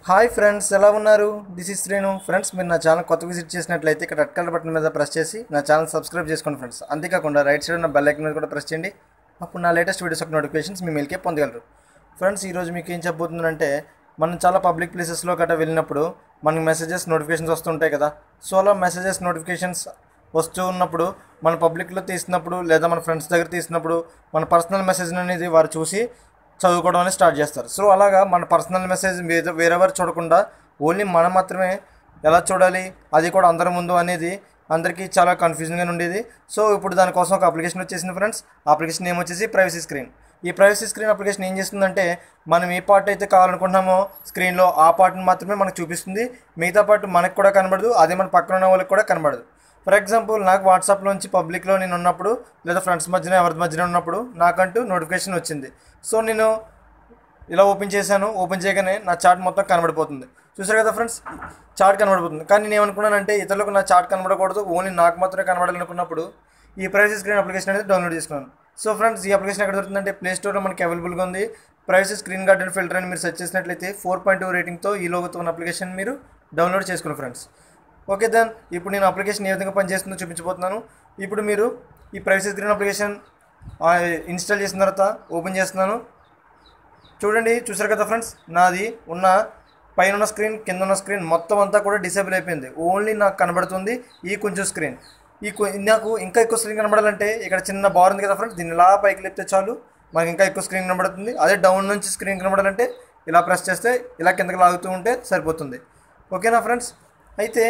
Hi friends, ఎలా ఉన్నారు? This is Srinu. Friends, మీరు నా ఛానల్ కొత్త విజిట్ చేసినట్లయితే ఇక్కడ రెడ్ కలర్ బటన్ మీద ప్రెస్ చేసి నా ఛానల్ సబ్స్క్రైబ్ చేసుకోండి ఫ్రెండ్స్. అంతేకాకుండా రైట్ సైడ్ ఉన్న బెల్ ఐకాన్ మీద కూడా ప్రెస్ చేయండి. అప్పుడు నా లేటెస్ట్ వీడియోస్ యొక్క నోటిఫికేషన్స్ మీ మెయిల్కే పొందగలరు. ఫ్రెండ్స్, ఈరోజు మీకు ఏం చెప్పబోతుందంటే, మనం చాలా పబ్లిక్ ప్లేసెస్లో గట్రా వెళ్ళినప్పుడు మనకి మెసేజెస్ నోటిఫికేషన్స్ వస్తుంటాయి కదా. సో అలా మెసేజెస్ నోటిఫికేషన్స్ వస్తూ ఉన్నప్పుడు మన పబ్లిక్లో తీసినప్పుడు లేదా మన ఫ్రెండ్స్ దగ్గర తీసినప్పుడు మన పర్సనల్ మెసేజ్ అనేది వారు చూసి చదువుకోవడం అనేది స్టార్ట్ చేస్తారు. సో అలాగా మన పర్సనల్ మెసేజ్ వేరెవరు చూడకుండా ఓన్లీ మనం మాత్రమే ఎలా చూడాలి, అది కూడా అందరి ముందు అనేది అందరికీ చాలా కన్ఫ్యూజన్గా ఉండేది. సో ఇప్పుడు దానికోసం ఒక అప్లికేషన్ వచ్చేసింది ఫ్రెండ్స్. అప్లికేషన్ నేమ్ వచ్చేసి ప్రైవసీ స్క్రీన్. ఈ ప్రైవసీ స్క్రీన్ అప్లికేషన్ ఏం చేస్తుందంటే, మనం ఏ పార్ట్ అయితే కావాలనుకుంటున్నామో స్క్రీన్లో ఆ పార్ట్ని మాత్రమే మనకు చూపిస్తుంది. మిగతా పార్ట్ మనకు కూడా కనబడదు, అదే మన పక్కన ఉన్న వాళ్ళకి కూడా కనబడదు. ఫర్ ఎగ్జాంపుల్, నాకు వాట్సాప్లోంచి పబ్లిక్లో నేను ఉన్నప్పుడు లేదా ఫ్రెండ్స్ మధ్యన ఎవరి మధ్యన ఉన్నప్పుడు నాకంటూ నోటిఫికేషన్ వచ్చింది. సో నేను ఇలా ఓపెన్ చేశాను. ఓపెన్ చేయగానే నా చార్ట్ మొత్తం కనబడిపోతుంది. చూసారు కదా ఫ్రెండ్స్, చార్ట్ కనబడిపోతుంది. కానీ నేను ఏమనుకున్నానంటే, ఇతరులకు నా చార్ట్ కనబడకూడదు, ఓన్లీ నాకు మాత్రమే కనబడాలనుకున్నప్పుడు ఈ ప్రైవసీ స్క్రీన్ అప్లికేషన్ అనేది డౌన్లోడ్ చేసుకున్నాను. సో ఫ్రెండ్స్, ఈ అప్లికేషన్ ఎక్కడ దొరుకుతుందంటే ప్లే స్టోర్లో మనకి అవైలబుల్గా ఉంది. Privacy screen guard and filter అని మీరు సెర్చ్ చేసినట్లయితే 4.2 రేటింగ్తో ఈ లోగోతో ఉన్న అప్లికేషన్ మీరు డౌన్లోడ్ చేసుకున్నాను ఫ్రెండ్స్. ఓకే దెన్, ఇప్పుడు నేను అప్లికేషన్ ఏ విధంగా పనిచేస్తుందో చూపించబోతున్నాను. ఇప్పుడు మీరు ఈ ప్రైవసీ స్క్రీన్ అప్లికేషన్ ఇన్స్టాల్ చేసిన తర్వాత ఓపెన్ చేస్తున్నాను. చూడండి, చూసారు కదా ఫ్రెండ్స్, నాది ఉన్న పైన ఉన్న స్క్రీన్, కింద ఉన్న స్క్రీన్ మొత్తం అంతా కూడా డిసేబుల్ అయిపోయింది. ఓన్లీ నాకు కనబడుతుంది ఈ కొంచెం స్క్రీన్. నాకు ఇంకా ఎక్కువ స్క్రీన్ కనబడాలంటే ఇక్కడ చిన్న బార్ ఉంది కదా ఫ్రెండ్స్, దీన్ని ఇలా పైకి లేపితే చాలు మనకి ఇంకా ఎక్కువ స్క్రీన్ కనబడుతుంది. అదే డౌన్ నుంచి స్క్రీన్ కనబడాలంటే ఇలా ప్రెస్ చేస్తే ఇలా కిందకి లాగుతూ ఉంటే సరిపోతుంది. ఓకేనా ఫ్రెండ్స్? అయితే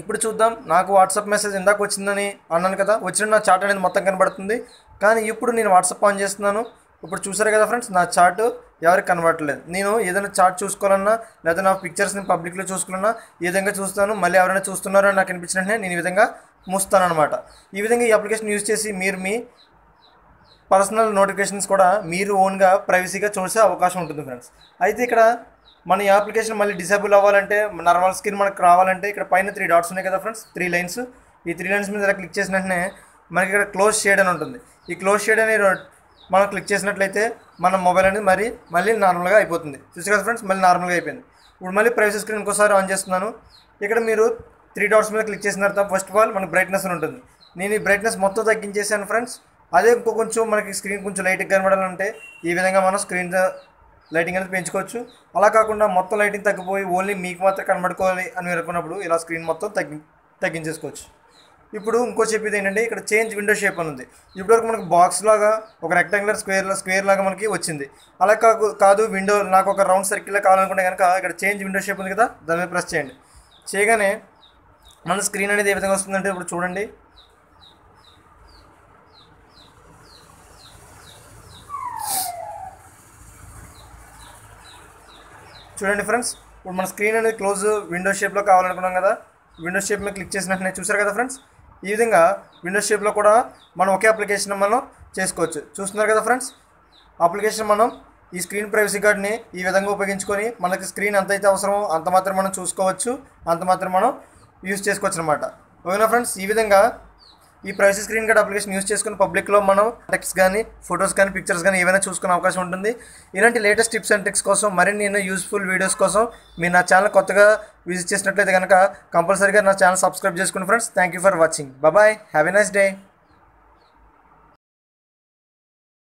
ఇప్పుడు చూద్దాం. నాకు వాట్సాప్ మెసేజ్ ఇందాక వచ్చిందని అన్నాను కదా, వచ్చిన నా చార్ట్ అనేది మొత్తం కనబడుతుంది. కానీ ఇప్పుడు నేను వాట్సాప్ ఆన్ చేస్తున్నాను. ఇప్పుడు చూసారు కదా ఫ్రెండ్స్, నా చార్ట్ ఎవరికి కనబడట్లేదు. నేను ఏదైనా చార్ట్ చూసుకోవాలన్నా లేదా నా పిక్చర్స్ని పబ్లిక్లో చూసుకోవాలన్నా ఈ విధంగా చూస్తాను. మళ్ళీ ఎవరైనా చూస్తున్నారో నాకు అనిపించిన వెంటనే నేను ఈ విధంగా మూస్తాను అనమాట. ఈ విధంగా ఈ అప్లికేషన్ యూజ్ చేసి మీరు మీ పర్సనల్ నోటిఫికేషన్స్ కూడా మీరు ఓన్గా ప్రైవసీగా చూసే అవకాశం ఉంటుంది ఫ్రెండ్స్. అయితే ఇక్కడ మన ఈ అప్లికేషన్ మళ్ళీ డిసేబుల్ అవ్వాలంటే, నార్మల్ స్క్రీన్ మనకు రావాలంటే ఇక్కడ పైన 3 డాట్స్ ఉన్నాయి కదా ఫ్రెండ్స్, 3 లైన్స్. ఈ 3 లైన్స్ మీద క్లిక్ చేసిన వెంటనే మనకి ఇక్కడ క్లోజ్ షేడ్ అని ఉంటుంది. ఈ క్లోజ్ షేడ్ అని మనం క్లిక్ చేసినట్లయితే మన మొబైల్ అనేది మళ్ళీ నార్మల్గా అయిపోతుంది. చూసి కదా ఫ్రెండ్స్, మళ్ళీ నార్మల్గా అయిపోయింది. ఇప్పుడు మళ్ళీ ప్రైవసీ స్క్రీన్ ఇంకోసారి ఆన్ చేస్తున్నాను. ఇక్కడ మీరు 3 డాట్స్ మీద క్లిక్ చేసిన తర్వాత ఫస్ట్ ఆఫ్ ఆల్ మనకి బ్రైట్నెస్ అని ఉంటుంది. నేను ఈ బ్రైట్నెస్ మొత్తం తగ్గించేసాను ఫ్రెండ్స్. అదే కొంచెం మనకి స్క్రీన్ కొంచెం లైట్గా కనబడాలంటే ఈ విధంగా మనం స్క్రీన్ లైటింగ్ అనేది పెంచుకోవచ్చు. అలా కాకుండా మొత్తం లైటింగ్ తగ్గిపోయి ఓన్లీ మీకు మాత్రం కనబడుకోవాలి అని అనుకున్నప్పుడు ఇలా స్క్రీన్ మొత్తం తగ్గించేసుకోవచ్చు. ఇప్పుడు ఇంకో చెప్పేది ఏంటంటే, ఇక్కడ చేంజ్ విండో షేప్ అని ఉంది. ఇప్పటివరకు మనకు బాక్స్ లాగా ఒక రెక్టాంగులర్ స్క్వేర్ లాగా మనకి వచ్చింది. అలా కాదు విండో నాకు ఒక రౌండ్ సర్కిల్లో కావాలనుకుంటే కనుక ఇక్కడ చేంజ్ విండో షేప్ ఉంది కదా, దాని మీద ప్రెస్ చేయండి. చేయగానే మన స్క్రీన్ అనేది ఏ విధంగా వస్తుందంటే, ఇప్పుడు చూడండి, చూడండి ఫ్రెండ్స్, ఇప్పుడు మన స్క్రీన్ అనేది క్లోజ్ విండో షేప్లో కావాలనుకున్నాం కదా, విండో షేప్ మీద క్లిక్ చేసినట్టు చూసారు కదా ఫ్రెండ్స్. ఈ విధంగా విండో షేప్లో కూడా మనం ఒకే అప్లికేషన్ మనం చేసుకోవచ్చు. చూస్తున్నారు కదా ఫ్రెండ్స్, అప్లికేషన్ మనం ఈ స్క్రీన్ ప్రైవసీ గార్డ్ని ఈ విధంగా ఉపయోగించుకొని మనకి స్క్రీన్ ఎంత అయితే అవసరమో అంత మాత్రం మనం చూసుకోవచ్చు, అంత మాత్రం మనం యూజ్ చేసుకోవచ్చు అనమాట. ఓకేనా ఫ్రెండ్స్? ఈ విధంగా ఈ privacy screen guard application use చేసుకుని పబ్లిక్లో మనం టెక్స్ట్ కానీ, ఫొటోస్ కానీ, పిక్చర్స్ కానీ ఏవైనా చూసుకునే అవకాశం ఉంటుంది. ఇలాంటి లేటెస్ట్ టిప్స్ అండ్ ట్రిక్స్ కోసం మరిన్ని యూస్ఫుల్ వీడియోస్ కోసం మీరు నా ఛానల్ కొత్తగా విజిట్ చేసినట్లయితే కనుక కంపల్సరీగా నా ఛానల్ సబ్స్క్రైబ్ చేసుకోండి friends. Thank you for watching. Bye, have a nice day.